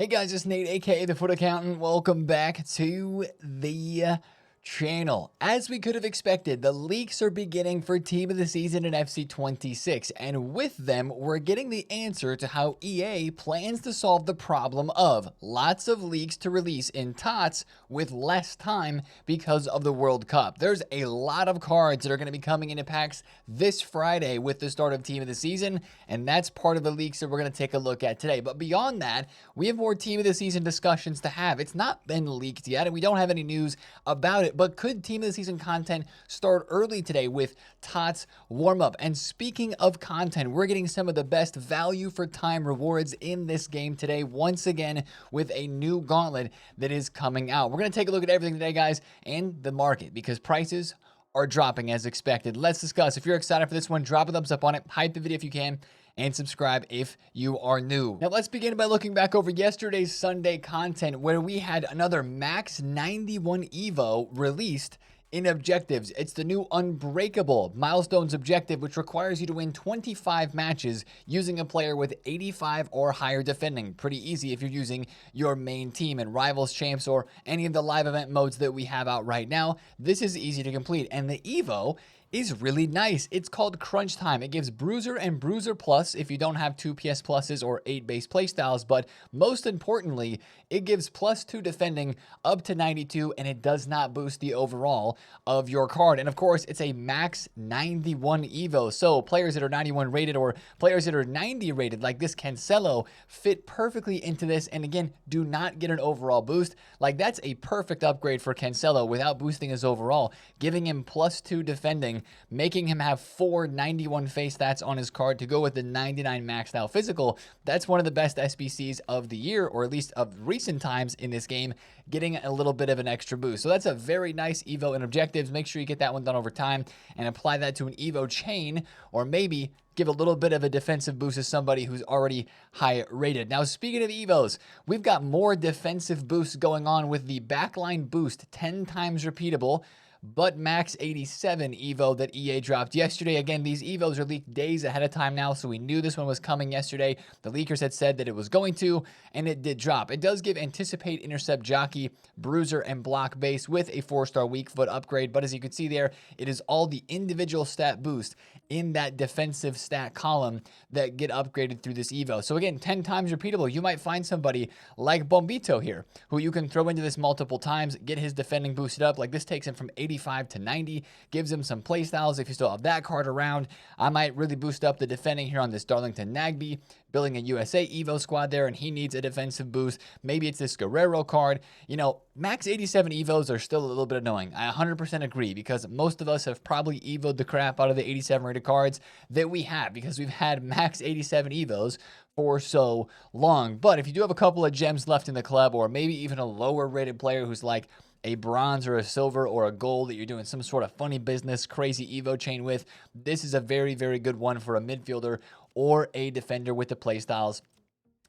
Hey guys, it's Nate, aka TheFutAccountant. Welcome back to the channel. As we could have expected, the leaks are beginning for Team of the Season in FC26, and with them, we're getting the answer to how EA plans to solve the problem of lots of leaks to release in TOTS with less time because of the World Cup. There's a lot of cards that are going to be coming into packs this Friday with the start of Team of the Season, and that's part of the leaks that we're going to take a look at today. But beyond that, we have more Team of the Season discussions to have. It's not been leaked yet, and we don't have any news about it, but could Team of the Season content start early today with TOTS warm-up? And speaking of content, we're getting some of the best value for time rewards in this game today, once again with a new Gauntlet that is coming out. We're going to take a look at everything today, guys, and the market, because prices are dropping as expected. Let's discuss. If you're excited for this one, drop a thumbs up on it, hype the video if you can, and subscribe if you are new. Now let's begin by looking back over yesterday's Sunday content, where we had another Max 91 EVO released in objectives. It's the new Unbreakable Milestones objective, which requires you to win 25 matches using a player with 85 or higher defending. Pretty easy if you're using your main team in Rivals, Champs, or any of the live event modes that we have out right now. This is easy to complete, and the EVO is really nice. It's called Crunch Time. It gives Bruiser and Bruiser Plus if you don't have 2 PS Pluses or 8 base playstyles, but most importantly, it gives +2 defending up to 92, and it does not boost the overall of your card. And of course, it's a max 91 EVO, so players that are 91 rated or players that are 90 rated, like this Cancelo, fit perfectly into this, and again, do not get an overall boost. Like, that's a perfect upgrade for Cancelo without boosting his overall, giving him +2 defending, making him have 4 91 face stats on his card to go with the 99 maxed out physical. That's one of the best SBCs of the year, or at least of recent times in this game, getting a little bit of an extra boost. So that's a very nice EVO in objectives. Make sure you get that one done over time and apply that to an EVO chain, or maybe give a little bit of a defensive boost to somebody who's already high rated. Now, speaking of EVOs, we've got more defensive boosts going on with the Backline boost, 10 times repeatable, but max 87 EVO that EA dropped yesterday. Again, these EVOs are leaked days ahead of time now, so we knew this one was coming yesterday. The leakers had said that it was going to, and it did drop. It does give Anticipate, Intercept, Jockey, Bruiser, and Block base with a 4-star weak foot upgrade, but as you can see there, it is all the individual stat boost in that defensive stat column that get upgraded through this EVO. So again, 10 times repeatable. You might find somebody like Bombito here, who you can throw into this multiple times, get his defending boosted up. Like, this takes him from 85 to 90, gives him some playstyles if you still have that card around. I might really boost up the defending here on this Darlington Nagby, building a USA EVO squad there, and he needs a defensive boost. Maybe it's this Guerrero card. You know, max 87 EVOs are still a little bit annoying. I 100% agree, because most of us have probably EVO'd the crap out of the 87 rated cards that we have, because we've had max 87 EVOs for so long. But if you do have a couple of gems left in the club, or maybe even a lower rated player who's like a bronze or a silver or a gold that you're doing some sort of funny business, crazy EVO chain with, this is a very, very good one for a midfielder or a defender with the playstyles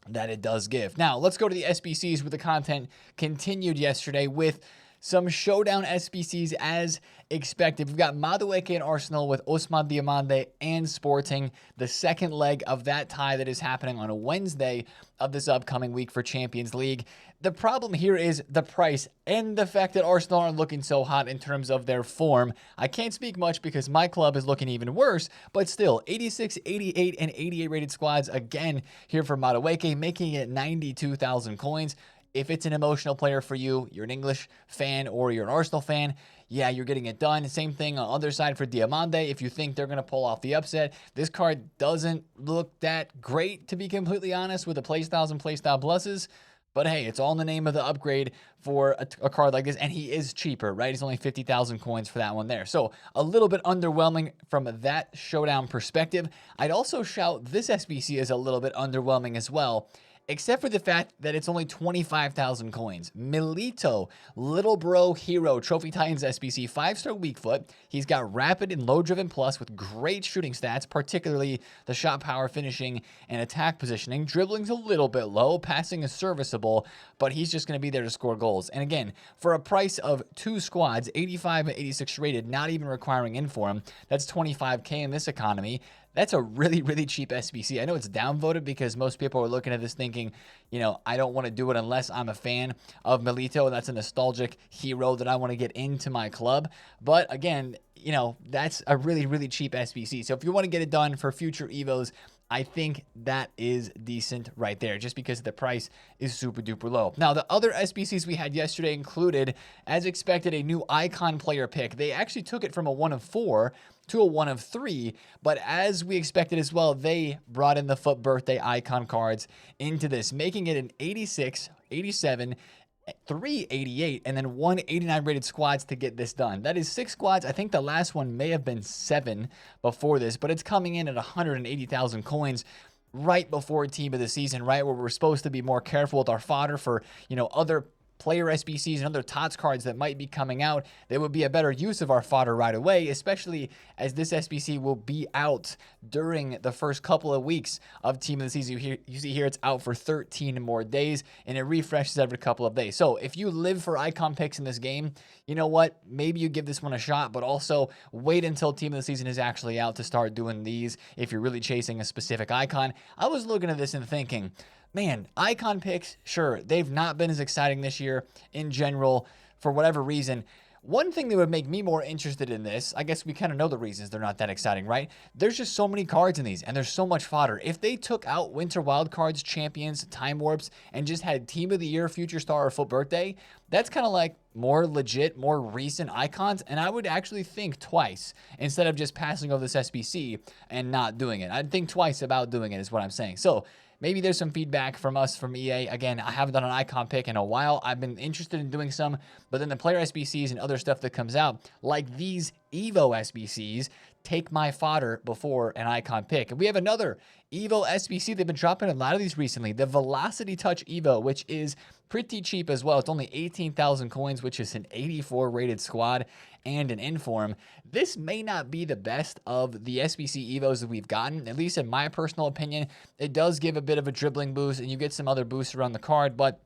that it does give. Now, let's go to the SBCs, with the content continued yesterday with some Showdown SBCs as expected. We've got Madueke and Arsenal with Osman Diamande and Sporting, the second leg of that tie that is happening on a Wednesday of this upcoming week for Champions League. The problem here is the price and the fact that Arsenal aren't looking so hot in terms of their form. I can't speak much because my club is looking even worse, but still, 86, 88, and 88 rated squads again here for Madueke, making it 92,000 coins. If it's an emotional player for you, you're an English fan or you're an Arsenal fan, yeah, you're getting it done. Same thing on the other side for Diamande. If you think they're going to pull off the upset, this card doesn't look that great, to be completely honest, with the playstyles and playstyle pluses. But hey, it's all in the name of the upgrade for a card like this, and he is cheaper, right? It's only 50,000 coins for that one there. So a little bit underwhelming from that Showdown perspective. I'd also shout this SBC is a little bit underwhelming as well, except for the fact that it's only 25,000 coins. Milito, Little Bro Hero, Trophy Titans SBC, 5-star weak foot. He's got rapid and low driven plus with great shooting stats, particularly the shot power, finishing, and attack positioning. Dribbling's a little bit low, passing is serviceable, but he's just going to be there to score goals. And again, for a price of 2 squads, 85 and 86 rated, not even requiring inform, that's 25K in this economy. That's a really, really cheap SBC. I know it's downvoted because most people are looking at this thinking, you know, I don't want to do it unless I'm a fan of Milito, and that's a nostalgic hero that I want to get into my club. But again, you know, that's a really, really cheap SBC. So if you want to get it done for future EVOs, I think that is decent right there, just because the price is super duper low. Now, the other SBCs we had yesterday included, as expected, a new icon player pick. They actually took it from a 1 of 4 to a 1 of 3, but as we expected as well, they brought in the FUT birthday icon cards into this, making it an 86, 87, 388, and then 189 rated squads to get this done. That is 6 squads. I think the last one may have been 7 before this, but it's coming in at 180,000 coins right before team of the season, right where we're supposed to be more careful with our fodder for, you know, other player SBCs and other TOTS cards that might be coming out. They would be a better use of our fodder right away, especially as this SBC will be out during the first couple of weeks of team of the season. You see here it's out for 13 more days, and it refreshes every couple of days. So if you live for icon picks in this game, you know what? Maybe you give this one a shot, but also wait until team of the season is actually out to start doing these if you're really chasing a specific icon. I was looking at this and thinking, man, icon picks, sure, they've not been as exciting this year in general for whatever reason. One thing that would make me more interested in this, I guess we kind of know the reasons they're not that exciting, right? There's just so many cards in these, and there's so much fodder. If they took out Winter Wildcards, Champions, Time Warps, and just had Team of the Year, Future Star, or FUT Birthday, that's kind of like more legit, more recent icons, and I would actually think twice instead of just passing over this SBC and not doing it. I'd think twice about doing it is what I'm saying. So maybe there's some feedback from us from EA. Again, I haven't done an icon pick in a while. I've been interested in doing some, but then the player SBCs and other stuff that comes out, like these EVO SBCs, take my fodder before an icon pick. And we have another EVO SBC. They've been dropping a lot of these recently. The Velocity Touch EVO, which is pretty cheap as well. It's only 18,000 coins, which is an 84 rated squad and an inform. This may not be the best of the SBC EVOs that we've gotten, at least in my personal opinion. It does give a bit of a dribbling boost, and you get some other boosts around the card, but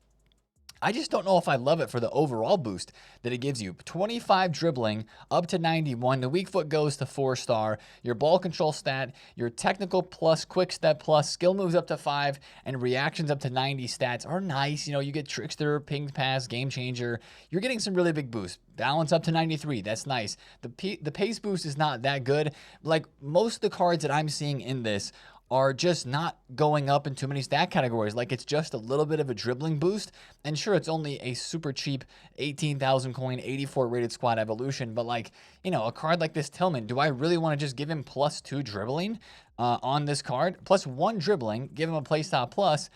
I just don't know if I love it for the overall boost that it gives you. 25 dribbling up to 91. The weak foot goes to 4-star. Your ball control stat, your technical plus, quick step plus, skill moves up to 5, and reactions up to 90 stats are nice. You know, you get trickster, ping pass, game changer. You're getting some really big boosts. Balance up to 93. That's nice. The pace boost is not that good. Like most of the cards that I'm seeing in this are just not going up in too many stat categories. Like it's just a little bit of a dribbling boost. And sure, it's only a super cheap 18,000 coin, 84 rated squad evolution. But like, you know, a card like this Tillman, do I really want to just give him +2 dribbling on this card? +1 dribbling, give him a playstyle plus,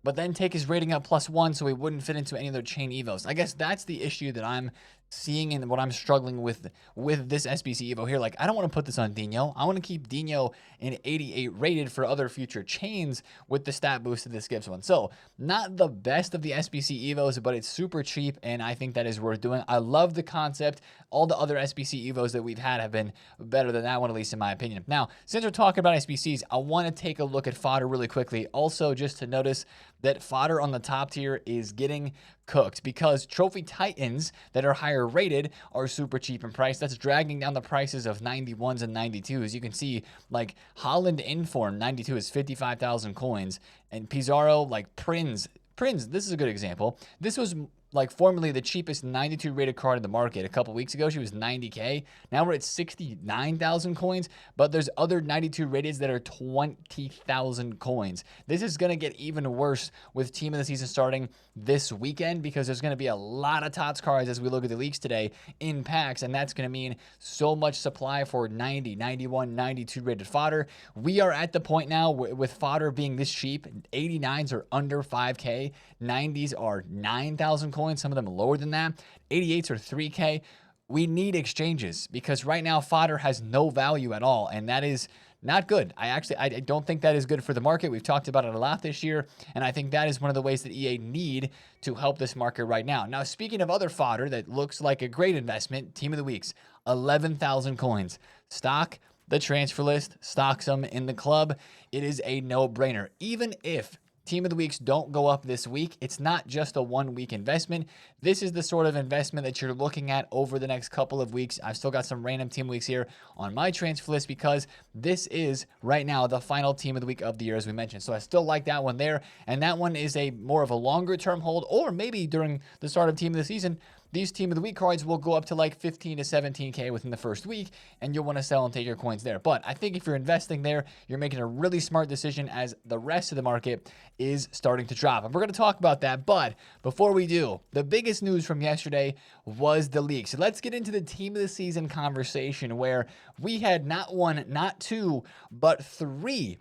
but then take his rating up +1 so he wouldn't fit into any of their chain evos. I guess that's the issue that I'm seeing and what I'm struggling with this SBC Evo here. Like, I don't want to put this on Dino. I want to keep Dino in 88 rated for other future chains with the stat boost that this gives one. So, not the best of the SBC Evos, but it's super cheap, and I think that is worth doing. I love the concept. All the other SBC Evos that we've had have been better than that one, at least in my opinion. Now, since we're talking about SBCs, I want to take a look at fodder really quickly. Also, just to notice that fodder on the top tier is getting cooked because trophy titans that are higher rated are super cheap in price. That's dragging down the prices of 91s and 92s. You can see like Holland Inform 92 is 55,000 coins, and Pizarro, like Prinz, this is a good example. This was like formerly the cheapest 92 rated card in the market. A couple weeks ago, she was 90K. Now we're at 69,000 coins, but there's other 92 rated that are 20,000 coins. This is going to get even worse with team of the season starting this weekend because there's going to be a lot of TOTS cards as we look at the leaks today in packs, and that's going to mean so much supply for 90, 91, 92 rated fodder. We are at the point now with fodder being this cheap. 89s are under 5K. 90s are 9,000 coins, some of them lower than that. 88s are 3K. We need exchanges because right now fodder has no value at all, and that is not good. I don't think that is good for the market. We've talked about it a lot this year, and I think that is one of the ways that EA need to help this market right now. Now, speaking of other fodder that looks like a great investment, Team of the Weeks, 11,000 coins. Stock the transfer list, stock some in the club. It is a no-brainer. Even if Team of the weeks don't go up this week. It's not just a 1 week investment. This is the sort of investment that you're looking at over the next couple of weeks. I've still got some random team weeks here on my transfer list because this is right now the final team of the week of the year, as we mentioned. So I still like that one there. And that one is a more of a longer term hold, or maybe during the start of team of the season, these team of the week cards will go up to like 15 to 17K within the first week, and you'll want to sell and take your coins there. But I think if you're investing there, you're making a really smart decision as the rest of the market is starting to drop. And we're going to talk about that. But before we do, the biggest news from yesterday was the leak. So let's get into the team of the season conversation, where we had not one, not two, but three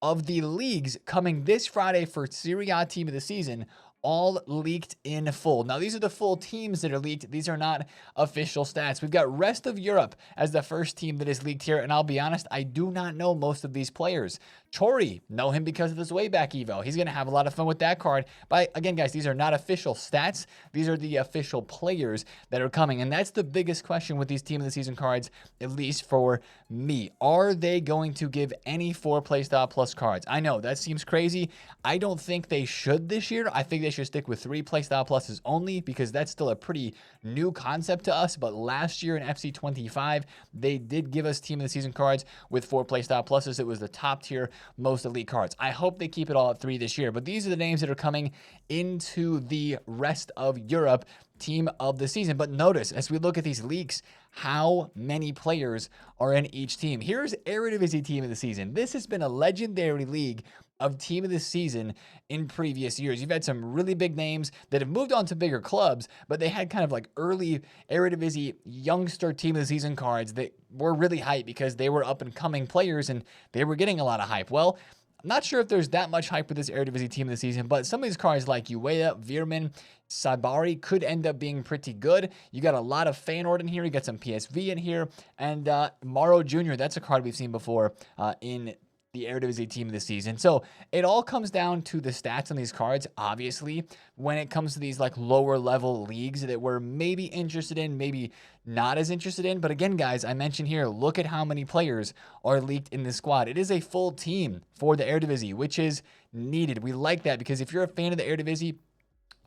of the leagues coming this Friday for Serie A team of the season, all leaked in full. Now, these are the full teams that are leaked. These are not official stats. We've got rest of Europe as the first team that is leaked here, and I'll be honest, I do not know most of these players. Chori, know him because of his way back EVO. He's going to have a lot of fun with that card. But again, guys, these are not official stats. These are the official players that are coming, and that's the biggest question with these team of the season cards, at least for me. Are they going to give any 4 playstyle plus cards? I know that seems crazy. I don't think they should this year. I think they should stick with 3 playstyle pluses only, because that's still a pretty new concept to us. But last year in FC25, they did give us team of the season cards with 4 playstyle pluses. It was the top tier, most elite cards. I hope they keep it all at 3 this year. But these are the names that are coming into the rest of Europe team of the season. But notice, as we look at these leaks, how many players are in each team. Here's Eredivisie team of the season. This has been a legendary league of team of the season in previous years. You've had some really big names that have moved on to bigger clubs, but they had kind of like early Eredivisie youngster team of the season cards that were really hype because they were up and coming players and they were getting a lot of hype. Well, I'm not sure if there's that much hype with this Eredivisie team of the season, but some of these cards like Ueda, Veerman, Sabari could end up being pretty good. You got a lot of Feyenoord in here. You got some PSV in here. And Mauro Jr., that's a card we've seen before in the Eredivisie team of the season. So it all comes down to the stats on these cards, obviously, when it comes to these like lower level leagues that we're maybe interested in, maybe not as interested in. But again, guys, I mentioned here, look at how many players are leaked in this squad. It is a full team for the Eredivisie, which is needed. We like that because if you're a fan of the Eredivisie,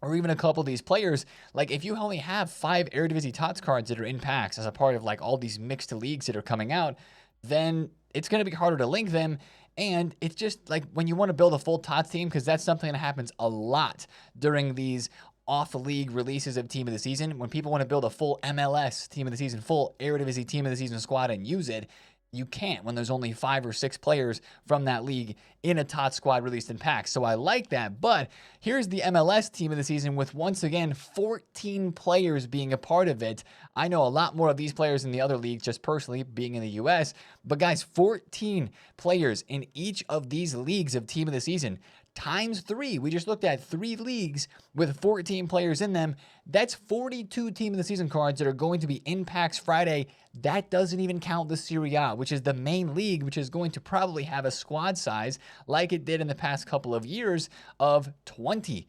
or even a couple of these players, like if you only have 5 Eredivisie TOTS cards that are in packs as a part of like all these mixed leagues that are coming out, then it's going to be harder to link them. And it's just like when you want to build a full TOTS team, because that's something that happens a lot during these off-league releases of team of the season. When people want to build a full MLS team of the season, full Eredivisie team of the season squad and use it, you can't when there's only 5 or 6 players from that league in a TOTS squad released in packs. So I like that. But here's the MLS team of the season with, once again, 14 players being a part of it. I know a lot more of these players in the other leagues, just personally being in the US. But guys, 14 players in each of these leagues of team of the season times 3. We just looked at 3 leagues with 14 players in them. That's 42 team of the season cards that are going to be in packs Friday. That doesn't even count the Serie A, which is the main league, which is going to probably have a squad size like it did in the past couple of years of 20.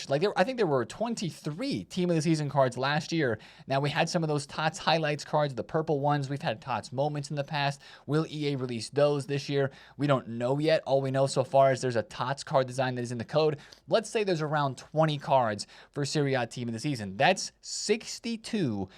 Like I think there were 23 team of the season cards last year. Now we had some of those TOTS highlights cards, the purple ones. We've had TOTS moments in the past. Will EA release those this year? We don't know yet. All we know so far is there's a TOTS card design that is in the code. Let's say there's around 20 cards for Serie A team of the season. That's 62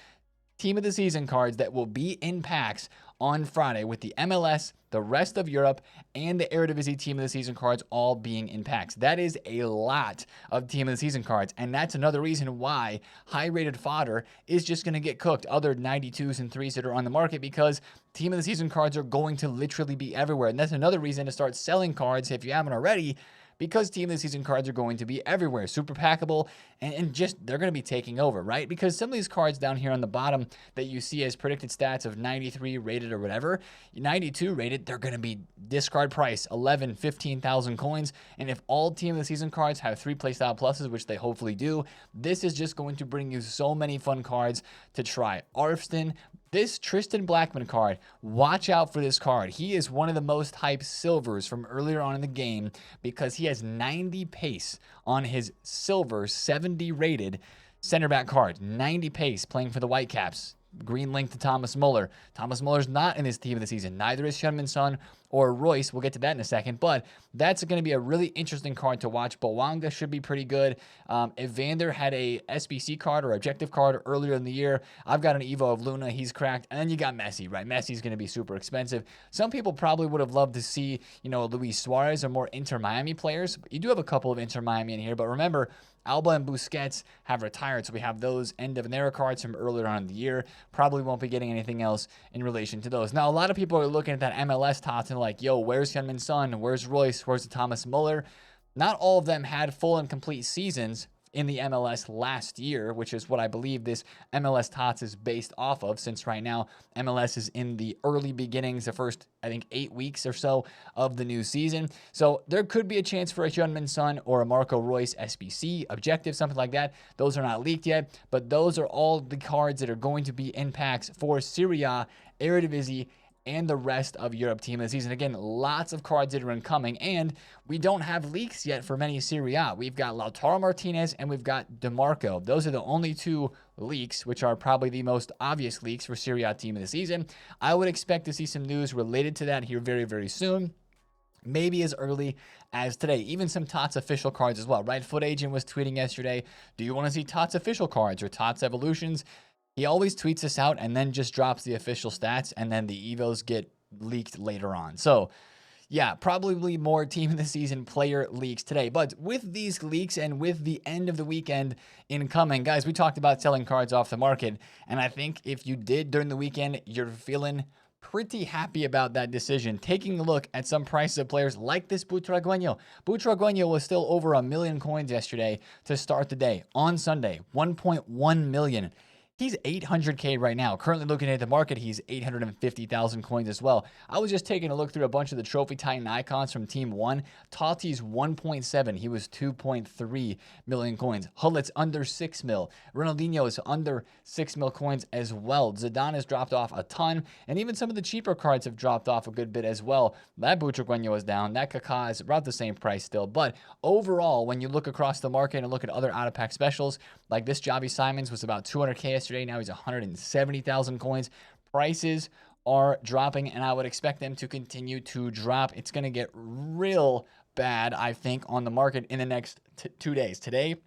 team of the season cards that will be in packs on Friday, with the MLS, the rest of Europe, and the Eredivisie team of the season cards all being in packs. That is a lot of team of the season cards, and that's another reason why high-rated fodder is just going to get cooked, other 92s and 3s that are on the market, because team of the season cards are going to literally be everywhere. And that's another reason to start selling cards if you haven't already, because team of the season cards are going to be everywhere, super packable, and just they're going to be taking over, right? Because some of these cards down here on the bottom that you see as predicted stats of 93 rated or whatever, 92 rated, they're going to be discard price 11, 15,000 coins. And if all team of the season cards have 3 playstyle pluses, which they hopefully do, this is just going to bring you so many fun cards to try. Arfston, this Tristan Blackman card, watch out for this card. He is one of the most hyped silvers from earlier on in the game because he has 90 pace on his silver 70 rated center back card. 90 pace playing for the Whitecaps. green link to Thomas Muller. Thomas Muller's not in his team of the season. Neither is Heung-min Son or Royce. We'll get to that in a second, but that's going to be a really interesting card to watch. Bowanga should be pretty good. Evander had a SBC card or objective card earlier in the year. I've got an Evo of Luna. He's cracked. And then you got Messi, right? Messi's going to be super expensive. Some people probably would have loved to see, Luis Suarez or more Inter Miami players. You do have a couple of Inter Miami in here, but remember, Alba and Busquets have retired, so we have those end of an era cards from earlier on in the year. Probably won't be getting anything else in relation to those. Now, a lot of people are looking at that MLS TOTS and like, yo, where's Heung-min Son? Where's Royce? Where's the Thomas Muller? Not all of them had full and complete seasons in the MLS last year, which is what I believe this MLS TOTS is based off of, since right now MLS is in the early beginnings, the first, I think, 8 weeks or so of the new season. So there could be a chance for a Heung-min Son or a Marco Royce SBC, objective, something like that. Those are not leaked yet, but those are all the cards that are going to be in packs for Serie A, Eredivisie, and the rest of Europe team of the season. Again, lots of cards that are incoming, and we don't have leaks yet for many Serie A. We've got Lautaro Martinez and we've got DeMarco. Those are the only two leaks, which are probably the most obvious leaks for Serie A team of the season. I would expect to see some news related to that here very, very soon. Maybe as early as today. Even some TOTS official cards as well, right? Foot Agent was tweeting yesterday, do you want to see TOTS official cards or TOTS evolutions? He always tweets this out and then just drops the official stats, and then the EVOs get leaked later on. So, yeah, probably more team of the season player leaks today. But with these leaks and with the end of the weekend incoming, guys, we talked about selling cards off the market. And I think if you did during the weekend, you're feeling pretty happy about that decision. Taking a look at some prices of players like this Butragueño. Butragueño was still over 1 million coins yesterday to start the day. On Sunday, 1.1 million. He's 800K right now. Currently looking at the market, he's 850,000 coins as well. I was just taking a look through a bunch of the Trophy Titan icons from Team 1. Tati's 1.7. He was 2.3 million coins. Hullit's under 6 mil. Ronaldinho is under 6 mil coins as well. Zidane has dropped off a ton, and even some of the cheaper cards have dropped off a good bit as well. That Butragueño is down. That Kaká is about the same price still. But overall, when you look across the market and look at other out-of-pack specials, like this Javi Simons was about 200K yesterday. Now he's 170,000 coins. Prices are dropping, and I would expect them to continue to drop. It's going to get real bad, I think, on the market in the next 2 days. Today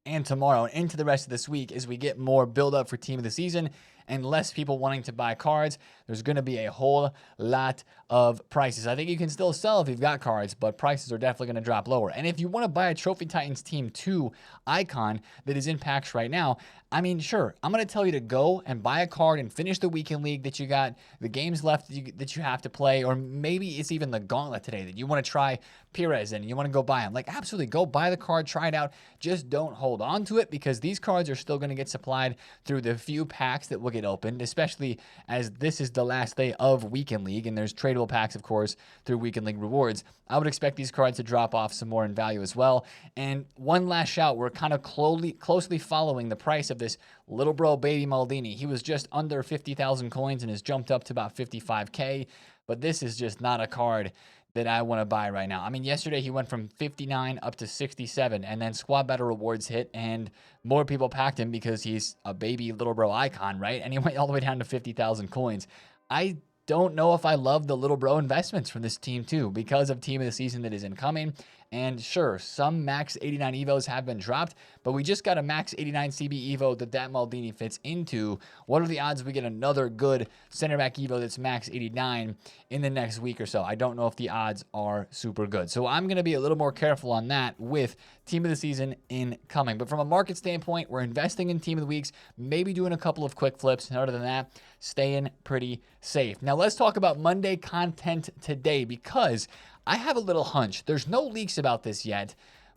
and tomorrow, and into the rest of this week, as we get more build-up for team of the season and less people wanting to buy cards, there's going to be a whole lot of prices. I think you can still sell if you've got cards, but prices are definitely going to drop lower. And if you want to buy a Trophy Titans Team 2 icon that is in packs right now, I mean, sure, I'm going to tell you to go and buy a card and finish the weekend league that you got, the games left that you have to play, or maybe it's even the Gauntlet today that you want to try Perez and you want to go buy him. Like, absolutely, go buy the card, try it out. Just don't hold on to it, because these cards are still going to get supplied through the few packs that will get opened, especially as this is the last day of Weekend League, and there's tradable packs, of course, through Weekend League rewards. I would expect these cards to drop off some more in value as well. And one last shout, we're kind of closely following the price of this little bro baby Maldini. He was just under 50,000 coins and has jumped up to about 55K, but this is just not a card that I want to buy right now. I mean, yesterday he went from 59 up to 67, and then squad battle rewards hit, and more people packed him because he's a baby little bro icon, right? And he went all the way down to 50,000 coins. I don't know if I love the little bro investments from this team too, because of team of the season that is incoming. And sure, some max 89 EVOs have been dropped, but we just got a max 89 CB EVO that Maldini fits into. What are the odds we get another good center back EVO that's max 89 in the next week or so? I don't know if the odds are super good. So I'm going to be a little more careful on that with team of the season incoming. But from a market standpoint, we're investing in team of the weeks, maybe doing a couple of quick flips. And other than that, staying pretty safe. Now let's talk about Monday content today, because I have a little hunch. There's no leaks about this yet,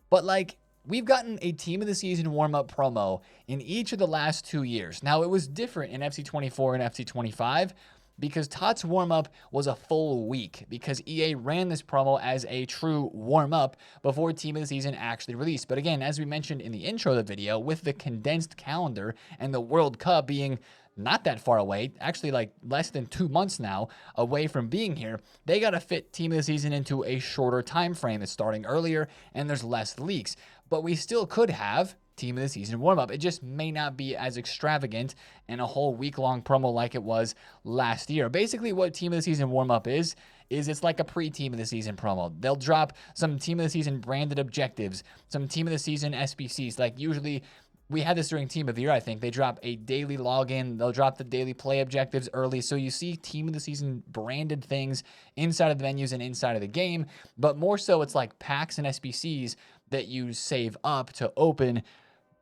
but like, we've gotten a team of the season warm-up promo in each of the last 2 years. Now, it was different in FC24 and FC25 because TOTS warm-up was a full week, because EA ran this promo as a true warm-up before team of the season actually released. But again, as we mentioned in the intro of the video, with the condensed calendar and the World Cup being not that far away, actually like less than 2 months now away from being here, they got to fit team of the season into a shorter time frame. It's starting earlier and there's less leaks. but we still could have team of the season warm-up. It just may not be as extravagant and a whole week-long promo like it was last year. Basically, what team of the season warm-up is it's like a pre-team of the season promo. They'll drop some team of the season branded objectives, some team of the season SBCs. Like usually we had this during Team of the Year, I think. They drop a daily login. They'll drop the daily play objectives early. So you see Team of the Season branded things inside of the menus and inside of the game. But more so, it's like packs and SBCs that you save up to open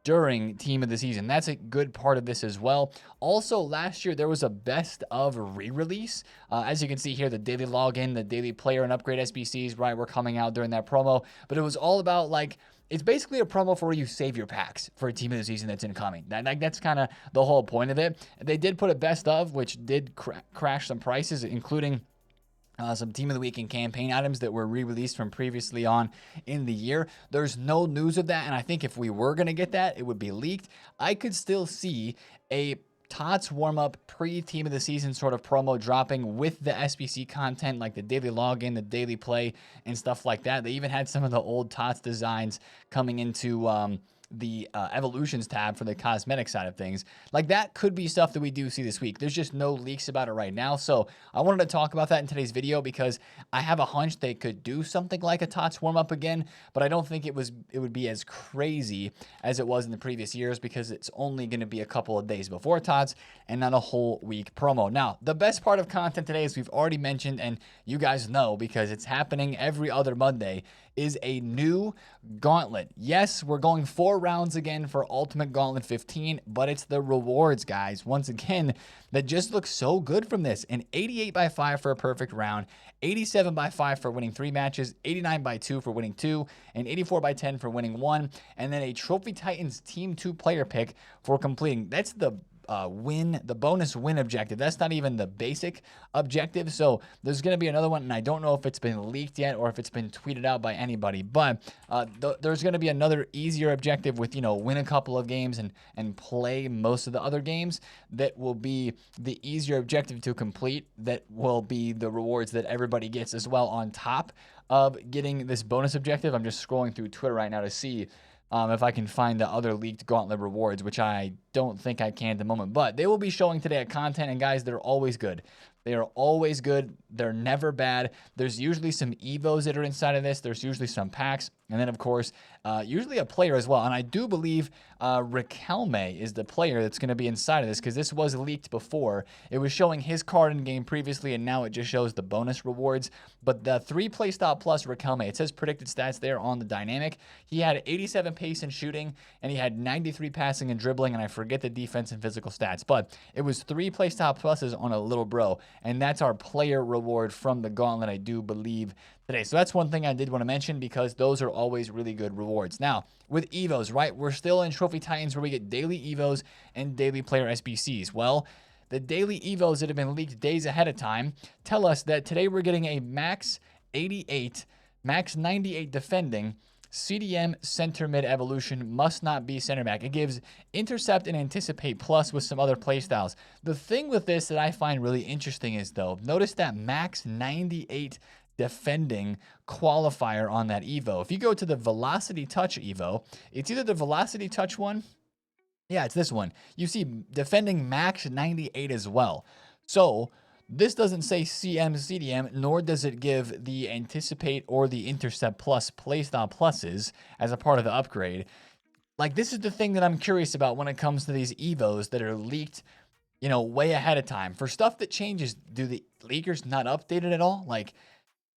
during Team of the Season. That's a good part of this as well. Also, last year, there was a best of re-release. As you can see here, the daily login, the daily player and upgrade SBCs, right, were coming out during that promo. But it was all about, like, it's basically a promo for where you save your packs for a Team of the Season that's incoming. That's kind of the whole point of it. They did put a best of, which did crash some prices, including some Team of the Week and campaign items that were re-released from previously on in the year. There's no news of that, and I think if we were going to get that, it would be leaked. I could still see a TOTS warm-up pre-Team of the Season sort of promo dropping with the SBC content, like the daily login, the daily play, and stuff like that. They even had some of the old TOTS designs coming into the evolutions tab for the cosmetic side of things. Like that could be stuff that we do see this week. There's just no leaks about it right now. So I wanted to talk about that in today's video because I have a hunch they could do something like a TOTS warm-up again, but I don't think it would be as crazy as it was in the previous years because it's only going to be a couple of days before TOTS and not a whole week promo. Now, the best part of content today, as we've already mentioned, and you guys know because it's happening every other Monday, is a new Gauntlet. Yes, we're going 4 rounds again for Ultimate Gauntlet 15, but it's the rewards, guys. Once again, that just looks so good from this. An 88/5 for a perfect round, 87/5 for winning 3 matches, 89/2 for winning 2, and 84/10 for winning 1, and then a Trophy Titans Team 2 player pick for completing. That's the bonus win objective. That's not even the basic objective. So there's going to be another one, and I don't know if it's been leaked yet or if it's been tweeted out by anybody, but there's going to be another easier objective with, win a couple of games and play most of the other games. That will be the easier objective to complete. That will be the rewards that everybody gets as well on top of getting this bonus objective. I'm just scrolling through Twitter right now to see if I can find the other leaked Gauntlet rewards, which I don't think I can at the moment. But they will be showing today at content, and guys, they're always good. They are always good. They're never bad. There's usually some EVOs that are inside of this. There's usually some packs. And then, of course, usually a player as well. And I do believe Riquelme is the player that's going to be inside of this because this was leaked before. It was showing his card in game previously, and now it just shows the bonus rewards. But the 3 playstyle plus Riquelme, it says predicted stats there on the dynamic. He had 87 pace and shooting, and he had 93 passing and dribbling, and I forget the defense and physical stats. But it was 3 playstyle pluses on a little bro. And that's our player reward from the Gauntlet, I do believe, today. So that's one thing I did want to mention because those are always really good rewards. Now, with EVOs, right, we're still in Trophy Titans where we get daily EVOs and daily player SBCs. Well, the daily EVOs that have been leaked days ahead of time tell us that today we're getting a max 88, max 98 defending, CDM center mid evolution, must not be center back. It gives intercept and anticipate plus with some other playstyles. The thing with this that I find really interesting is, though, notice that max 98 defending qualifier on that Evo. If you go to the Velocity Touch Evo, it's either the Velocity Touch one. Yeah, it's this one. You see defending max 98 as well. So this doesn't say CM CDM, nor does it give the anticipate or the intercept plus playstyle pluses as a part of the upgrade. Like, this is the thing that I'm curious about when it comes to these EVOs that are leaked, way ahead of time. For stuff that changes, do the leakers not update it at all? Like,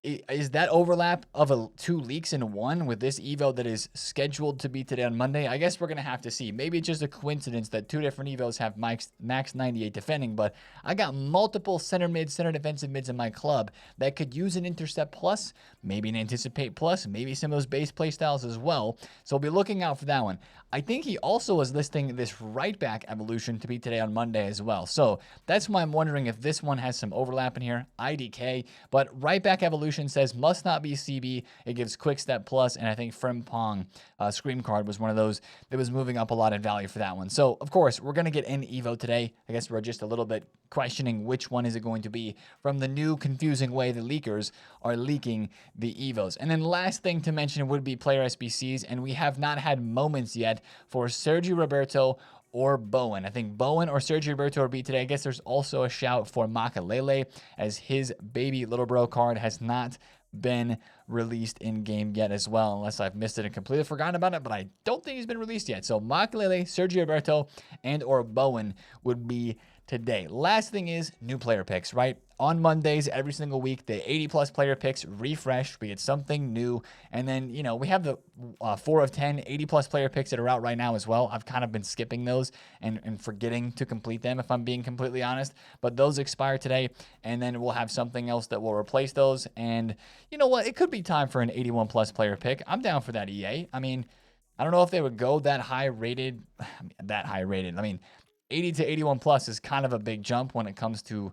is that overlap of 2 leaks in one with this Evo that is scheduled to be today on Monday? I guess we're going to have to see. Maybe it's just a coincidence that 2 different Evos have max 98 defending, but I got multiple center mid, center defensive mids in my club that could use an intercept plus, maybe an anticipate plus, maybe some of those base play styles as well. So we'll be looking out for that one. I think he also was listing this right back evolution to be today on Monday as well. So that's why I'm wondering if this one has some overlap in here, IDK, but right back evolution Solution says must not be CB. It gives Quick Step Plus, and I think Frimpong Scream Card was one of those that was moving up a lot in value for that one. So, of course, we're going to get an EVO today. I guess we're just a little bit questioning which one is it going to be from the new confusing way the leakers are leaking the EVOs. And then last thing to mention would be player SBCs, and we have not had moments yet for Sergio Roberto or Bowen. I think Bowen or Sergio Roberto will be today. I guess there's also a shout for Makalele, as his baby little bro card has not been released in game yet as well, unless I've missed it and completely forgotten about it, but I don't think he's been released yet. So Makalele, Sergio Roberto, and or Bowen would be today. Last thing is new player picks, right? On Mondays, every single week, the 80-plus player picks refresh. We get something new. And then, you know, we have the 4 of 10 80-plus player picks that are out right now as well. I've kind of been skipping those and forgetting to complete them, if I'm being completely honest. But those expire today, and then we'll have something else that will replace those. And you know what? It could be time for an 81-plus player pick. I'm down for that, EA. I mean, I don't know if they would go that high rated. I mean, 80 to 81 plus is kind of a big jump when it comes to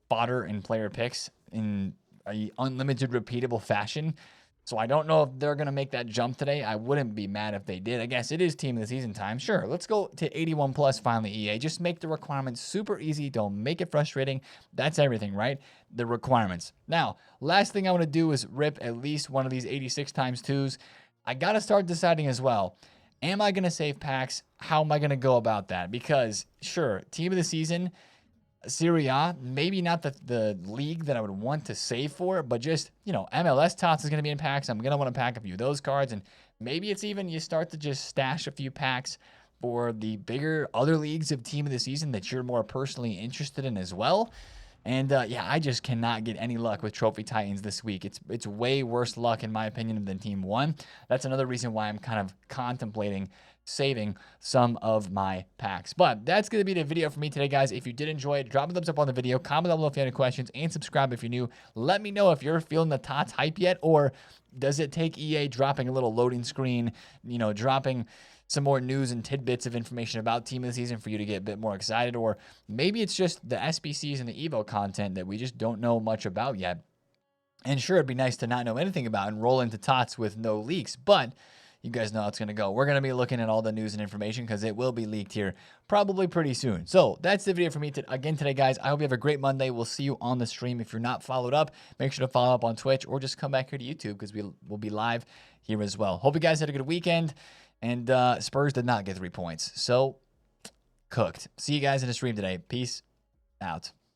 fodder and player picks in a unlimited repeatable fashion. So I don't know if they're going to make that jump today. I wouldn't be mad if they did. I guess it is team of the season time. Sure, let's go to 81 plus finally, EA. Just make the requirements super easy. Don't make it frustrating. That's everything, right? The requirements. Now, last thing I want to do is rip at least one of these 86 times 2s. I got to start deciding as well. Am I going to save packs? How am I going to go about that? Because, sure, team of the season, Serie A, maybe not the league that I would want to save for, but just, you know, MLS TOTS is going to be in packs. I'm going to want to pack a few of those cards, and maybe it's even you start to just stash a few packs for the bigger other leagues of team of the season that you're more personally interested in as well. And yeah, I just cannot get any luck with Trophy Titans this week. It's way worse luck, in my opinion, than Team 1. That's another reason why I'm kind of contemplating saving some of my packs. But that's going to be the video for me today, guys. If you did enjoy it, drop a thumbs up on the video, comment down below if you have any questions, and subscribe if you're new. Let me know if you're feeling the TOTS hype yet, or does it take EA dropping a little loading screen, you know, dropping some more news and tidbits of information about team of the season for you to get a bit more excited, or maybe it's just the SBCs and the EVO content that we just don't know much about yet. And sure, it'd be nice to not know anything about and roll into TOTS with no leaks, but you guys know how it's going to go. We're going to be looking at all the news and information because it will be leaked here probably pretty soon. So that's the video for me again today, guys. I hope you have a great Monday. We'll see you on the stream. If you're not followed up, make sure to follow up on Twitch, or just come back here to YouTube because we'll be live here as well. Hope you guys had a good weekend. And Spurs did not get 3 points. So, cooked. See you guys in the stream today. Peace out.